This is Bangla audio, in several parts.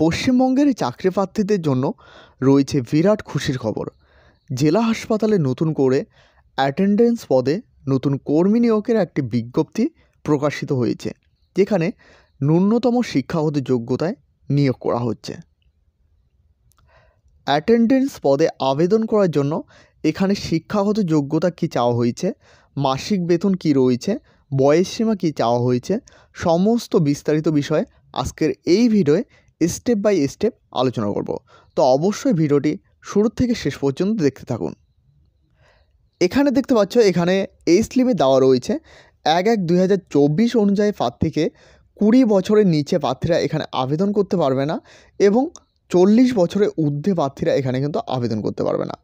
পশ্চিমবঙ্গের চাকরি প্রার্থীদের জন্য রয়েছে বিরাট খুশির খবর। জেলা হাসপাতালে নতুন করে অ্যাটেন্ডেন্স পদে নতুন কর্মী নিয়োগের একটি বিজ্ঞপ্তি প্রকাশিত হয়েছে, যেখানে ন্যূনতম শিক্ষাগত যোগ্যতায় নিয়োগ করা হচ্ছে। অ্যাটেন্ডেন্স পদে আবেদন করার জন্য এখানে শিক্ষাগত যোগ্যতা কী চাওয়া হয়েছে, মাসিক বেতন কী রয়েছে, বয়সসীমা কী চাওয়া হয়েছে, সমস্ত বিস্তারিত বিষয়ে আজকের এই ভিডিওয়ে স্টেপ বাই স্টেপ আলোচনা করব। তো অবশ্যই ভিডিওটি শুরু থেকে শেষ পর্যন্ত দেখতে থাকুন। এখানে দেখতে পাচ্ছ, এখানে এজ লিমিট দেওয়া রয়েছে 1/1/2024 অনুযায়ী প্রার্থীকে 20 বছরের নিচে প্রার্থীরা এখানে আবেদন করতে পারবে না এবং 40 বছরের ঊর্ধ্বে প্রার্থীরা এখানে কিন্তু আবেদন করতে পারবে না।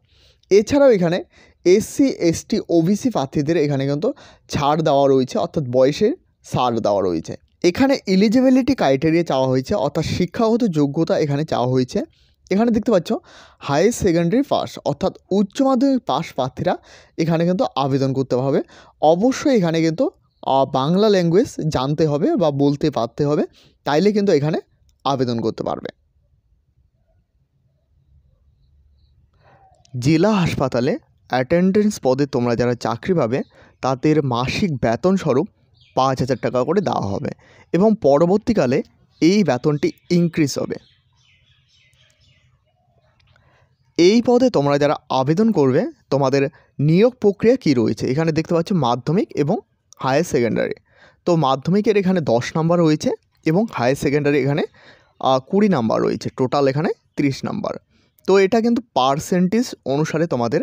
এছাড়াও এখানে SC ST OBC প্রার্থীদের এখানে কিন্তু ছাড় দেওয়া রয়েছে, অর্থাৎ বয়সের ছাড় দেওয়া রয়েছে। এখানে এলিজিবিলিটি ক্রাইটেরিয়া চাওয়া হয়েছে, অর্থাৎ শিক্ষাগত যোগ্যতা এখানে চাওয়া হয়েছে। এখানে দেখতে পাচ্ছ হায়ার সেকেন্ডারি পাস, অর্থাৎ উচ্চ মাধ্যমিক পাস প্রার্থীরা এখানে কিন্তু আবেদন করতে হবে। অবশ্যই এখানে কিন্তু বাংলা ল্যাঙ্গুয়েজ জানতে হবে বা বলতে পারতে হবে, তাইলে কিন্তু এখানে আবেদন করতে পারবে। জেলা হাসপাতালে অ্যাটেন্ডেন্স পদে তোমরা যারা চাকরি পাবে তাদের মাসিক বেতন স্বরূপ 5,000 টাকা করে দেওয়া হবে এবং পরবর্তীকালে এই বেতনটি ইনক্রিজ হবে। এই পদে তোমরা যারা আবেদন করবে তোমাদের নিয়োগ প্রক্রিয়া কী রয়েছে, এখানে দেখতে পাচ্ছ মাধ্যমিক এবং হায়ার সেকেন্ডারি। তো মাধ্যমিকের এখানে 10 নাম্বার রয়েছে এবং হায়ার সেকেন্ডারি এখানে 20 নাম্বার রয়েছে, টোটাল এখানে 30 নাম্বার। তো এটা কিন্তু পার্সেন্টেজ অনুসারে তোমাদের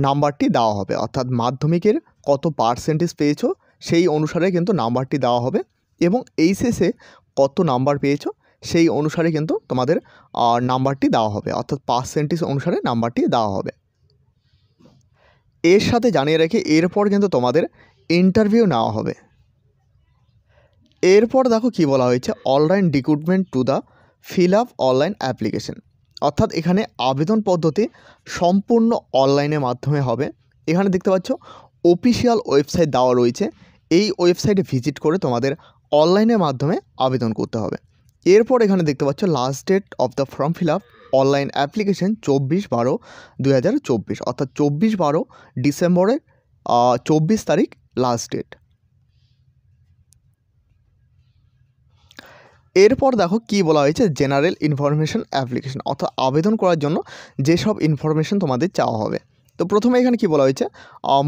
নাম্বারটি দেওয়া হবে, অর্থাৎ মাধ্যমিকের কত পার্সেন্টেজ পেয়েছো সেই অনুসারে কিন্তু নাম্বারটি দেওয়া হবে এবং এইচএসে কত নাম্বার পেয়েছো সেই অনুসারে কিন্তু তোমাদের নাম্বারটি দেওয়া হবে, অর্থাৎ পার্সেন্টেজ অনুসারে নাম্বারটি দেওয়া হবে। এর সাথে জানিয়ে রাখি, এরপর কিন্তু তোমাদের ইন্টারভিউ নেওয়া হবে। এরপর দেখো কি বলা হয়েছে, online recruitment to the feel up online application, অর্থাৎ এখানে আবেদন পদ্ধতি সম্পূর্ণ অনলাইনের মাধ্যমে হবে। এখানে দেখতে পাচ্ছ অফিসিয়াল ওয়েবসাইট দেওয়া রয়েছে, এই ওয়েবসাইটে ভিজিট করে তোমাদের অনলাইনের মাধ্যমে আবেদন করতে হবে। এরপর এখানে দেখতে পাচ্ছ last date of the form fill up online application 24/12/2024, অর্থাৎ 24/12 ডিসেম্বরের 24 তারিখ লাস্ট ডেট। এরপর দেখো কি বলা হয়েছে, জেনারেল ইনফরমেশন অ্যাপ্লিকেশন, অর্থাৎ আবেদন করার জন্য যেসব ইনফরমেশন তোমাদের চাওয়া হবে। তো প্রথমে এখানে কি বলা হয়েছে,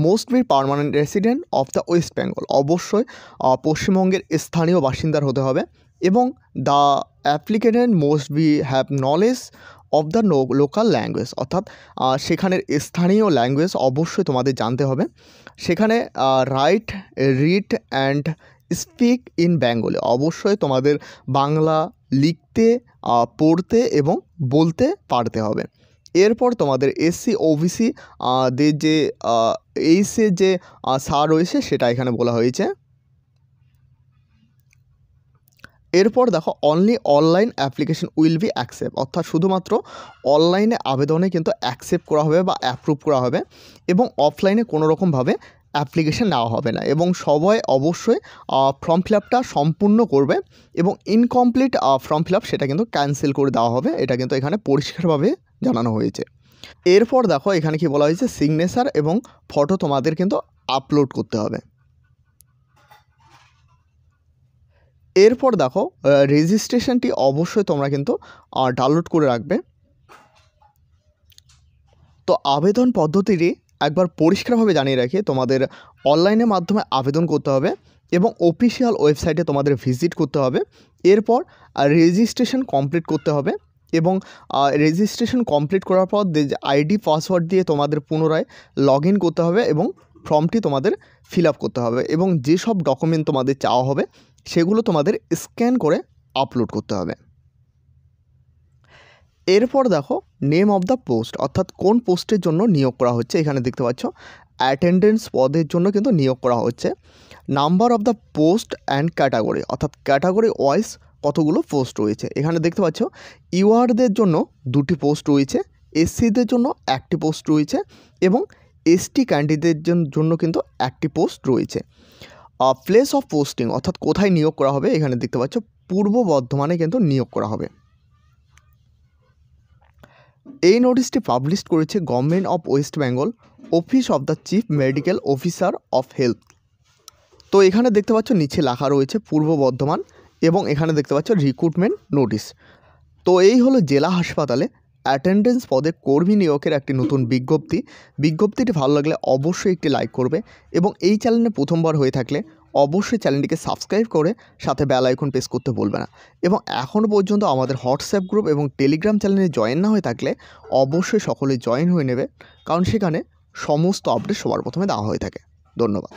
must be permanent resident of the West Bengal, অবশ্যই পশ্চিমবঙ্গের স্থানীয় বাসিন্দার হতে হবে এবং the applicant must be have knowledge of the local language, অর্থাৎ সেখানের স্থানীয় ল্যাঙ্গুয়েজ অবশ্যই তোমাদের জানতে হবে। সেখানে write read and speak in Bengali, অবশ্যই তোমাদের বাংলা লিখতে, পড়তে এবং বলতে পারতে হবে। এরপর তোমাদের SC OBC দের যে এইসের যে সার রয়েছে সেটা এখানে বলা হয়েছে। এরপর দেখো only online application will be accept, অর্থাৎ শুধুমাত্র অনলাইনে আবেদনে কিন্তু অ্যাকসেপ্ট করা হবে বা অ্যাপ্রুভ করা হবে এবং অফলাইনে কোনো রকমভাবে অ্যাপ্লিকেশান নেওয়া হবে না এবং সবাই অবশ্যই ফর্ম ফিল আপটা সম্পূর্ণ করবে এবং ইনকমপ্লিট ফর্ম ফিল আপ সেটা কিন্তু ক্যান্সেল করে দেওয়া হবে, এটা কিন্তু এখানে পরিষ্কারভাবে জানানো হয়েছে। এরপর দেখো এখানে কি বলা হয়েছে, সিগনেচার এবং ফটো তোমাদের কিন্তু আপলোড করতে হবে। এরপর দেখো রেজিস্ট্রেশনটি অবশ্যই তোমরা কিন্তু ডাউনলোড করে রাখবে। তো আবেদন পদ্ধতিটি একবার পরিষ্কারভাবে জানিয়ে রাখি, তোমাদের অনলাইনের মাধ্যমে আবেদন করতে হবে এবং অফিসিয়াল ওয়েবসাইটে তোমাদের ভিজিট করতে হবে। এরপর রেজিস্ট্রেশন কমপ্লিট করতে হবে এবং রেজিস্ট্রেশন কমপ্লিট করার পর আইডি পাসওয়ার্ড দিয়ে তোমাদের পুনরায় লগ ইন করতে হবে এবং ফর্মটি তোমাদের ফিল আপ করতে হবে এবং যেসব ডকুমেন্ট তোমাদের চাওয়া হবে সেগুলো তোমাদের স্ক্যান করে আপলোড করতে হবে। এরপর দেখো নেম অফ দ্য পোস্ট, অর্থাৎ কোন পোস্টের জন্য নিয়োগ করা হচ্ছে। এখানে দেখতে পাচ্ছ অ্যাটেন্ডেন্স পদের জন্য কিন্তু নিয়োগ করা হচ্ছে। Number of the post and category, অর্থাৎ ক্যাটাগরি ওয়াইজ কতগুলো পোস্ট রয়েছে। এখানে দেখতে পাচ্ছ ইউআরদের জন্য 2টি পোস্ট রয়েছে, SCদের জন্য 1টি পোস্ট রয়েছে এবং ST ক্যান্ডিডেটদের জন্য কিন্তু 1টি পোস্ট রয়েছে। প্লেস অফ পোস্টিং, অর্থাৎ কোথায় নিয়োগ করা হবে, এখানে দেখতে পাচ্ছ পূর্ব বর্ধমানে কিন্তু নিয়োগ করা হবে। এই নোটিশটি পাবলিশ করেছে government of West Bengal, office of the chief medical officer of health. তো এখানে দেখতে পাচ্ছ নিচে লেখা রয়েছে পূর্ব বর্ধমান এবং এখানে দেখতে পাচ্ছ রিক্রুটমেন্ট নোটিশ। তো এই হলো জেলা হাসপাতালে অ্যাটেন্ডেন্স পদে কর্মী নিয়োগের একটি নতুন বিজ্ঞপ্তি। বিজ্ঞপ্তিটি ভালো লাগলে অবশ্যই একটি লাইক করবে এবং এই চ্যানেলে প্রথমবার হয়ে থাকলে অবশ্যই চ্যানেলটিকে সাবস্ক্রাইব করে সাথে বেল আইকন প্রেস করতে ভুলবে না। এবং এখনও পর্যন্ত আমাদের হোয়াটসঅ্যাপ গ্রুপ এবং টেলিগ্রাম চ্যানেলে জয়েন না হয়ে থাকলে অবশ্যই সকলে জয়েন হয়ে নেবে, কারণ সেখানে সমস্ত আপডেট সবার প্রথমে দেওয়া হয়ে থাকে। ধন্যবাদ।